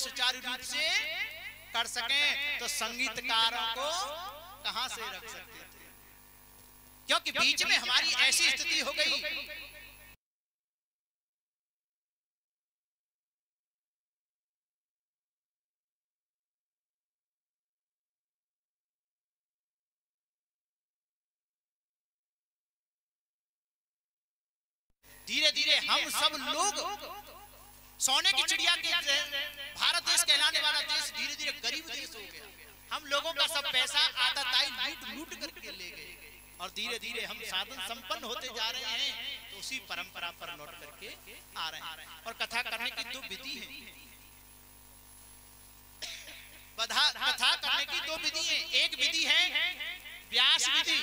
सुचारू रूप से कर सकें, तो संगीतकारों को कहां से रख सकते थे, क्योंकि बीच में हमारी ऐसी स्थिति हो गई। धीरे धीरे हम सब लोग सोने की चिड़िया के भारत देश कहलाने वाला देश धीरे धीरे गरीब देश हो गया। हम लोगों का सब पैसा आताताई लूट लूट करके ले गए और धीरे धीरे हम साधन संपन्न होते जा रहे हैं, तो उसी परंपरा पर लौट करके आ रहे हैं। और कथा करने की दो विधि है, कथा करने की दो विधि है। एक विधि है व्यास विधि।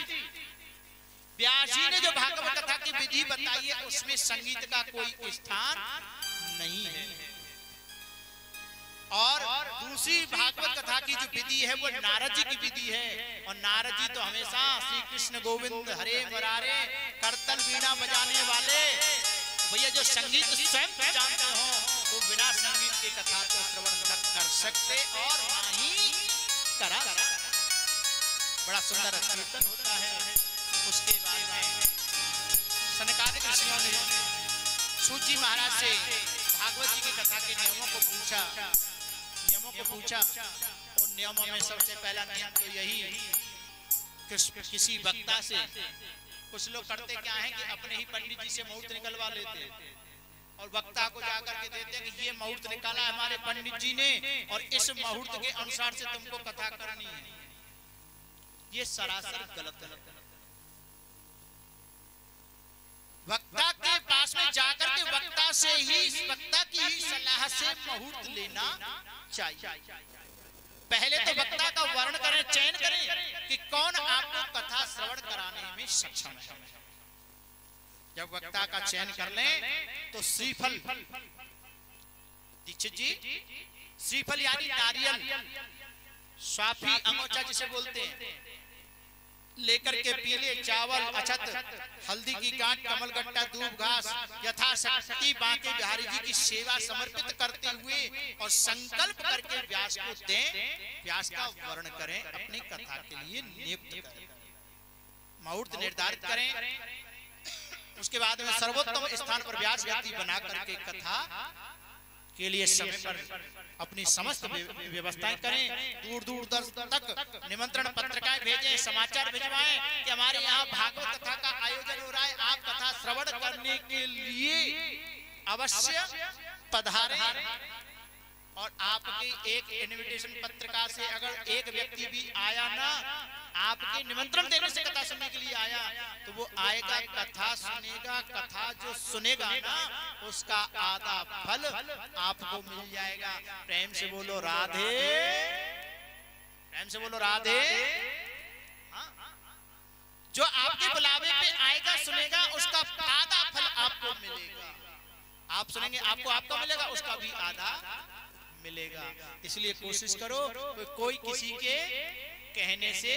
व्यास जी ने जो भागवत कथा की विधि बताई है उसमें संगीत का कोई स्थान नहीं है। और दूसरी भागवत कथा की जो विधि है वो नारद जी की विधि है। और नारद जी तो हमेशा श्री कृष्ण गोविंद हरे मुरारे करतल वीणा बजाने वाले भैया, जो संगीत स्वयं जानते हो, वो बिना संगीत के कथा को श्रवण न कर सकते और ना ही करा। बड़ा सुंदर कीर्तन होता है। उसके बाद में सनकादिक ऋषियों ने सूत जी महाराज से भागवत जी की कथा के नियमों को पूछा। उन नियमों में सबसे पहला नियम तो यही, किसी वक्ता से, कुछ लोग करते क्या है कि अपने ही पंडित जी से मुहूर्त निकलवा लेते और वक्ता को जाकर के देते कि ये मुहूर्त निकाला है हमारे पंडित जी ने और इस मुहूर्त के अनुसार से तुमको कथा करनी है। ये सरासर गलत है। वक्ता के पास में जाकर के वक्ता की ही सलाह से मुहूर्त लेना चाहिए। पहले तो वक्ता का वर्ण करें, चयन करें कि कौन आपको कथा श्रवण कराने में सक्षम है। जब वक्ता का चयन कर लें तो श्रीफल, दीक्षित जी, श्रीफल यानी नारियल, स्वाफी अंगोचा जिसे बोलते हैं, लेकर के पीले चावल, अछत, हल्दी की गांठ, कमलगट्टा, दूब घास यथाशक्ति बांके बिहारी जी की सेवा समर्पित करते हुए और संकल्प करके व्यास को दें, व्यास का वर्ण करें, अपनी कथा के लिए नियुक्त करें, मुहूर्त निर्धारित करें। उसके बाद में सर्वोत्तम स्थान पर व्यास गद्दी बना करके कथा के लिए समय पर अपनी समस्त व्यवस्थाएं करें। दूर दूर तक निमंत्रण पत्रिकाएं भेजें, समाचार भिजवाएं कि हमारे यहाँ भागवत कथा का आयोजन हो रहा है, आप कथा श्रवण करने के लिए अवश्य पधारें। और आपकी एक इनविटेशन पत्रिका से अगर एक व्यक्ति भी आया ना, आपके निमंत्रण देने से कथा सुनने के लिए आया, तो वो आएगा, कथा सुनेगा, कथा जो सुनेगा ना उसका आधा फल आपको मिल जाएगा। प्रेम से बोलो राधे, प्रेम से बोलो राधे। जो आपके बुलावे पे आएगा, सुनेगा, उसका आधा फल आपको मिलेगा। आप सुनेंगे, आपको आपका मिलेगा, उसका भी आधा मिलेगा। इसलिए कोशिश करो कोई किसी के कहने से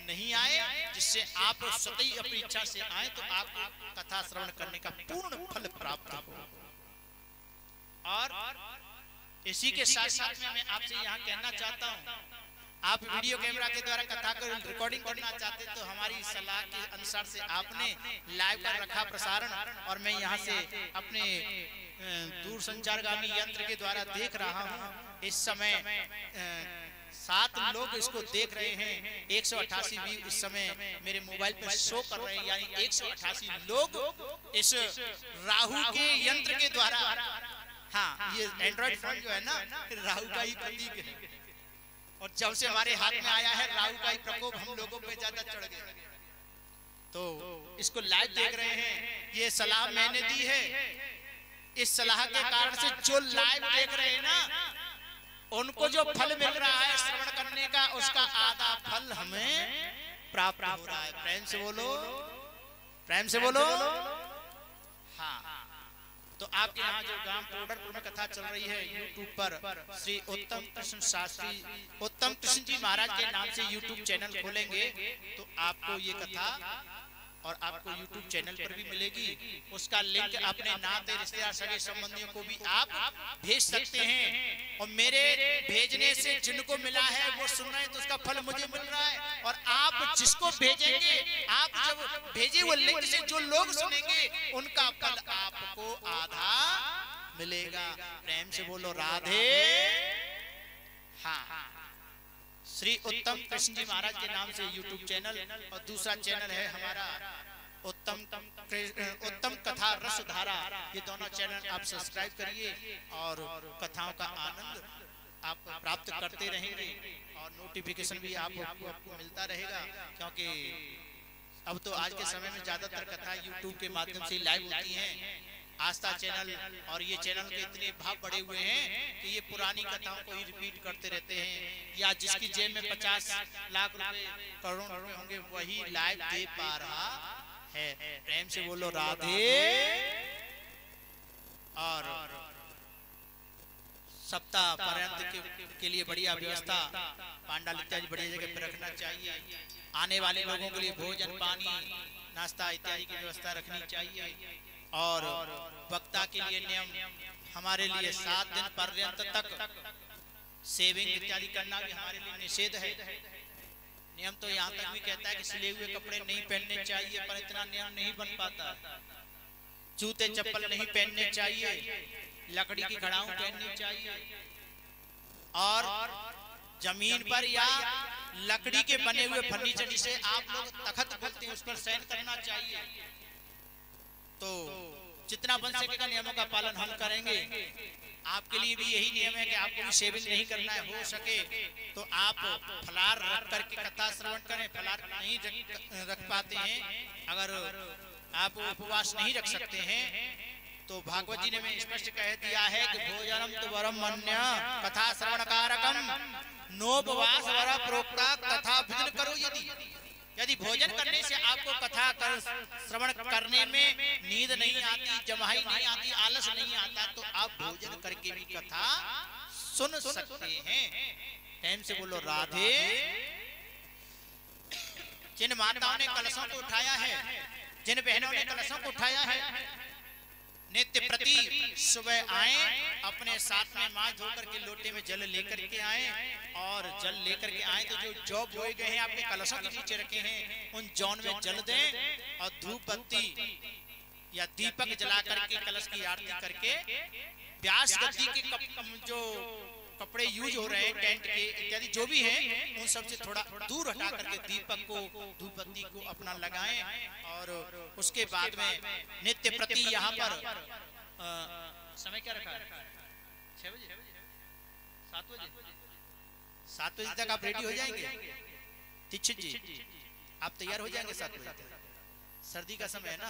नहीं आए, जिससे आप स्वतः अपनी इच्छा से आए तो आपको कथा श्रवण करने का पूर्ण फल प्राप्त हो। और इसी के साथ साथ में मैं आपसे यहाँ कहना चाहता हूँ, आप वीडियो कैमरा के द्वारा कथा को रिकॉर्डिंग करना चाहते तो हमारी सलाह के अनुसार से आपने लाइव कर रखा प्रसारण, और मैं यहाँ से अपने दूर संचारगामी यंत्र के द्वारा देख रहा हूँ। इस समय 7 लोग इसको देख रहे हैं। 188 व्यू इस समय मेरे मोबाइल पर शो कर रहे हैं, यानी 188 लोग इस राहु के यंत्र के द्वारा, हाँ ये एंड्रॉइड फोन जो है ना राहु का ही प्रतीक है, और जब से हमारे हाथ में आया है राहु का ही प्रकोप हम लोगों पे ज्यादा चढ़ गया, तो इसको लाइव देख रहे हैं। ये सलाह मैंने दी है। इस सलाह के कारण से जो लाइव देख रहे हैं ना, उनको जो फल मिल रहा है श्रवण करने का, उसका आधा फल हमें प्राप्त हो रहा है। प्रेम से बोलो, प्रेम से बोलो। हाँ, तो आपके यहाँ जो ग्राम पोडरपुर में कथा चल रही है यूट्यूब पर, श्री उत्तम कृष्ण शास्त्री, उत्तम कृष्ण जी महाराज के नाम से यूट्यूब चैनल खोलेंगे तो आपको ये कथा और आपको YouTube चैनल पर भी मिलेगी। उसका लिंक अपने नाते रिश्तेदार सगे संबंधियों को भी आप भेज सकते हैं। और मेरे भेजने से जिनको मिला है वो सुन रहे हैं तो उसका फल मुझे मिल रहा है। और आप जिसको भेजेंगे, आप जब भेजे वो लिंक से जो लोग सुनेंगे उनका फल आपको आधा मिलेगा। प्रेम से बोलो राधे। हाँ, श्री उत्तम कृष्ण जी महाराज के नाम से YouTube चैनल, और दूसरा चैनल है हमारा उत्तम कथा रस धारा। ये दोनों चैनल आप सब्सक्राइब करिए और कथाओं का आनंद आप प्राप्त करते रहेंगे और नोटिफिकेशन भी आपको मिलता रहेगा। क्योंकि अब तो आज के समय में ज्यादातर कथा YouTube के माध्यम से लाइव होती हैं। आस्था चैनल और ये चैनल के इतने भाव बढ़े हुए हैं कि ये पुरानी कथाओं को ही रिपीट करते रहते हैं। या जिसकी जेब में 50 लाख रुपए करोड़ रुपए होंगे वही लाइव दे पा रहा है। प्रेम से बोलो राधे। और सप्ताह पर्यंत के लिए बढ़िया व्यवस्था पांडाल इत्यादि बढ़िया जगह पर रखना चाहिए। आने वाले लोगों के लिए भोजन पानी नाश्ता इत्यादि की व्यवस्था रखनी चाहिए। और वक्ता के लिए नियम हमारे लिए 7 दिन पर्यंत तक सेविंग इत्यादि करना भी हमारे लिए निषेध है। नियम तो यहाँ तक भी कहता है कि सिले हुए कपड़े नहीं पहनने चाहिए, पर इतना नियम नहीं बन पाता। जूते चप्पल नहीं पहनने चाहिए, लकड़ी की घड़ाऊ पहननी चाहिए, और जमीन पर या लकड़ी के बने हुए फर्नीचर जिसे आप लोग तखत बोलते हैं उस पर शयन करना चाहिए। तो जितना बन सकेगा नियमों का पालन हम करेंगे। आपके लिए भी यही नियम है कि आपको भी सेविंग नहीं करना है। हो सके तो आप फलार रख करके कथा श्रवण करें। फलार नहीं रख पाते हैं, अगर आप उपवास नहीं रख सकते हैं तो भागवत जी ने में स्पष्ट कह दिया है कि भोजनम तो वरम मन्य कथा श्रवण कारकम नोपवास वर प्रोक्ता कथा भजन करो। यदि भोजन करने से आपको कथा श्रवण करने में नींद नहीं आती, जमाई नहीं आती, आलस नहीं आता, तो आप भोजन करके भी कथा सुन सकते हैं। टाइम से बोलो राधे। जिन माताओं ने कलशों को उठाया है, जिन बहनों ने कलशों को उठाया है, नित्य प्रति सुबह आए, अपने साथ में मां धोकर के लोटे में जल लेकर के आए, और जल लेकर के आए तो जो जौ बोए गए हैं आपके कलशों के नीचे रखे हैं उन जौन में जल दें और धूप बत्ती या दीपक जला करके कलश की आरती करके व्यास गद्दी के जो कपड़े यूज हो रहे हैं टेंट के इत्यादि जो भी हैं उन सब से थोड़ा दूर हटा करके दीपक को धूप बत्ती को अपना लगाएं। और उसके बाद में नित्य प्रति यहाँ पर समय क्या रखा है? 6 बजे 7 बजे 7 बजे तक आप रेडी हो जाएंगे। दीक्षित जी आप तैयार हो जाएंगे 7 बजे तक? सर्दी का समय है ना,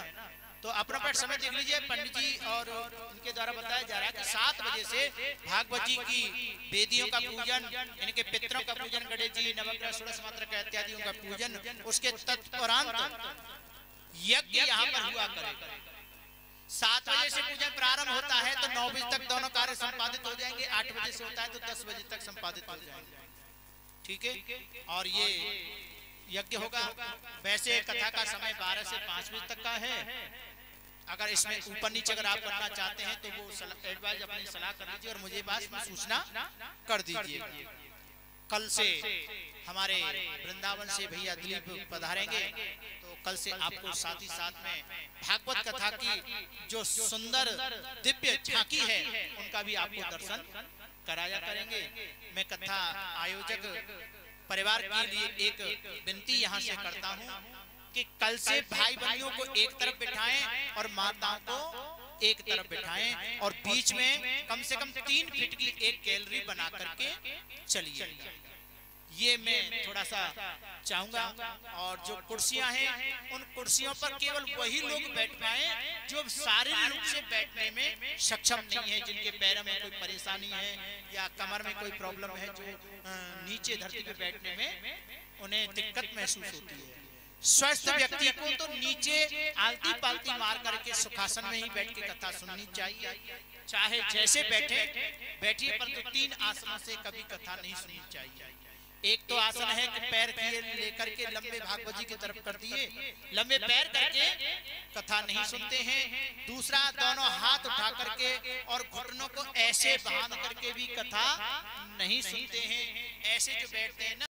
तो अपना पर समय देख लीजिए। पंडित जी और इनके द्वारा बताया जा रहा है कि 7 बजे से भागवत जी की वेदियों का पूजन, इनके पितरों का पूजन, गणेश जी नवग्रह षोडश मात्र का इत्यादि का पूजन, उसके तत्परांत यज्ञ यहाँ पर हुआ करेगा। 7 बजे से पूजन प्रारंभ होता है तो 9 बजे तक दोनों कार्य संपादित हो जाएंगे। 8 बजे से होता है तो 10 बजे तक संपादित हो जाएंगे। ठीक है, और ये यज्ञ होगा। वैसे कथा का समय 12 से 5 बजे तक का है। अगर इसमें ऊपर नीचे अगर आप करना चाहते हैं तो वो एडवाइज अपनी सलाह कर लीजिए और मुझे बात में सूचना कर दीजिए। कल से हमारे वृंदावन से भैया दिलीप पधारेंगे, तो कल से आपको साथ ही साथ में भागवत कथा की जो सुंदर दिव्य झांकी है उनका भी आपको दर्शन कराया करेंगे। मैं कथा आयोजक परिवार के लिए एक विनती यहाँ से करता हूँ कि कल से भाई बहनों को एक तरफ बिठाएं और माताओं को एक तरफ बिठाएं, और बीच में कम से कम 3 फीट की एक गैलरी बना करके चलिए। ये मैं थोड़ा सा चाहूंगा। और जो कुर्सियां हैं उन कुर्सियों पर केवल वही लोग बैठ पाए जो शारीरिक रूप से बैठने में सक्षम नहीं है, जिनके पैरों में कोई परेशानी है या कमर में कोई प्रॉब्लम है, जो नीचे धरती पे बैठने में उन्हें दिक्कत महसूस होती है। स्वस्थ व्यक्ति को तो नीचे आलती पालती मार करके सुखासन में ही बैठ के कथा सुननी चाहिए। चाहे जैसे बैठिए, परंतु 3 आसनों से कभी कथा नहीं सुननी चाहिए। एक तो आसन है कि पैर किए लेकर के लंबे भागवत जी की तरफ कर दिए, लंबे पैर करके कथा नहीं सुनते हैं। दूसरा, दोनों हाथ उठा करके और घुटनों को ऐसे बांध करके भी कथा नहीं सुनते हैं। ऐसे जो बैठते हैं ना,